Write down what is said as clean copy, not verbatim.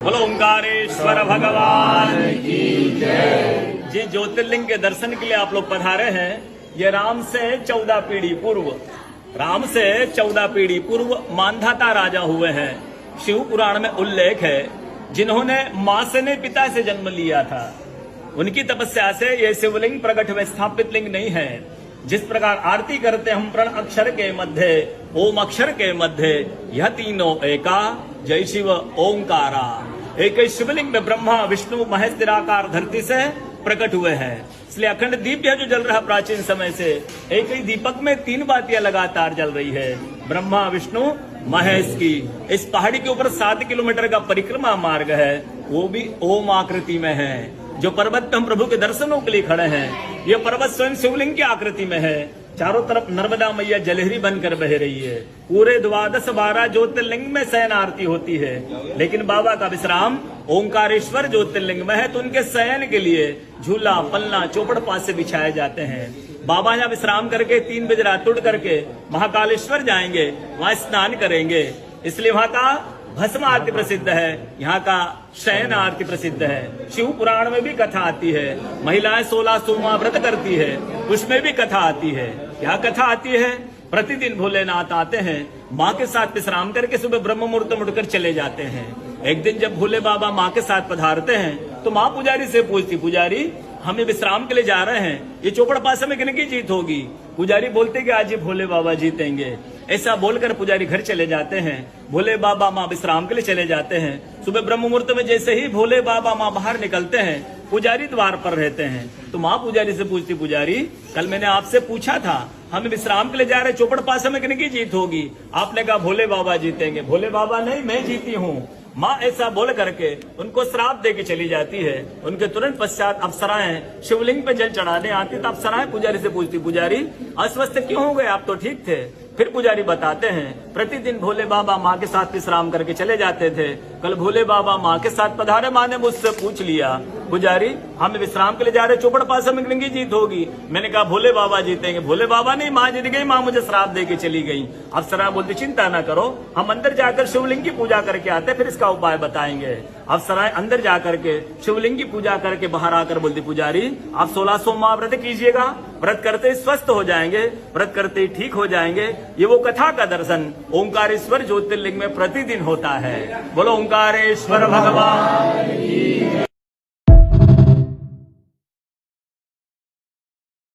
बोलो ओंकारेश्वर भगवान की जय। जी ज्योतिर्लिंग के दर्शन के लिए आप लोग पधारे हैं। ये राम से 14 पीढ़ी पूर्व मांधाता राजा हुए हैं। शिव पुराण में उल्लेख है जिन्होंने मां से नहीं पिता से जन्म लिया था। उनकी तपस्या से ये शिवलिंग प्रकट हुए, स्थापित लिंग नहीं है। जिस प्रकार आरती करते हम प्रण अक्षर के मध्य, ओम अक्षर के मध्य, यह तीनों एका, जय शिव ओंकारा। एक ही शिवलिंग में ब्रह्मा विष्णु महेश निराकार धरती से प्रकट हुए हैं। इसलिए अखंड दीप जो जल रहा प्राचीन समय से, एक ही दीपक में 3 बातियां लगातार जल रही है, ब्रह्मा विष्णु महेश की। इस पहाड़ी के ऊपर 7 किलोमीटर का परिक्रमा मार्ग है, वो भी ओम आकृति में है। जो पर्वत पे हम प्रभु के दर्शनों के लिए खड़े हैं, ये पर्वत स्वयं शिवलिंग की आकृति में है। चारों तरफ नर्मदा मैया जलहरी बनकर बह रही है। पूरे 12 ज्योतिर्लिंग में शयन आरती होती है, लेकिन बाबा का विश्राम ओंकारेश्वर ज्योतिर्लिंग में है, तो उनके शयन के लिए झूला पलना चौपड़ पास से बिछाए जाते हैं। बाबा यहाँ विश्राम करके 3 बजे रात उठ करके महाकालेश्वर जाएंगे, वहां स्नान करेंगे। इसलिए वहां का भस्म आरती प्रसिद्ध है, यहाँ का शयन आरती प्रसिद्ध है। शिव पुराण में भी कथा आती है। महिलाएं 16 सोमवार व्रत करती है, उसमें भी कथा आती है। क्या कथा आती है? प्रतिदिन भोलेनाथ आते हैं, माँ के साथ विश्राम करके सुबह ब्रह्म मुहूर्त में उठकर चले जाते हैं। एक दिन जब भोले बाबा माँ के साथ पधारते हैं तो माँ पुजारी से पूछती, पुजारी हमें विश्राम के लिए जा रहे हैं, ये चौपड़ पास में किनकी जीत होगी? पुजारी बोलते कि आज ये भोले बाबा जीतेंगे। ऐसा बोलकर पुजारी घर चले जाते हैं। भोले बाबा माँ विश्राम के लिए चले जाते हैं। सुबह ब्रह्म मुहूर्त में जैसे ही भोले बाबा माँ बाहर निकलते हैं, पुजारी द्वार पर रहते हैं। तो माँ पुजारी से पूछती, पुजारी कल मैंने आपसे पूछा था हम विश्राम के लिए जा रहे, चौपड़ पास में किनकी जीत होगी? आपने कहा भोले बाबा जीतेंगे। भोले बाबा नहीं, मैं जीती हूँ। माँ ऐसा बोल करके उनको श्राप दे के चली जाती है। उनके तुरंत पश्चात अप्सराएं शिवलिंग पे जल चढ़ाने आती, तो अप्सराएं पुजारी से पूछती, पुजारी अस्वस्थ क्यों हो गए, आप तो ठीक थे। फिर पुजारी बताते हैं प्रतिदिन भोले बाबा माँ के साथ विश्राम करके चले जाते थे। कल भोले बाबा माँ के साथ पधारे, माँ ने मुझसे पूछ लिया, पुजारी हम विश्राम के लिए जा रहे, चौपड़ पास में किनकी जीत होगी? मैंने कहा भोले बाबा जीतेंगे। भोले बाबा नहीं, माँ जीत गई, माँ मुझे श्राप दे के चली गई। अप्सरा बोलती, चिंता ना करो, हम अंदर जाकर शिवलिंग की पूजा करके आते, फिर इसका उपाय बताएंगे। अप्सराएं अंदर जाकर के शिवलिंग की पूजा करके बाहर आकर बोलती, पुजारी आप 16 सोमवार व्रत कीजिएगा, व्रत करते ही स्वस्थ हो जाएंगे, व्रत करते ही ठीक हो जाएंगे। ये वो कथा का दर्शन ओंकारेश्वर ज्योतिर्लिंग में प्रतिदिन होता है। बोलो ओंकारेश्वर भगवान की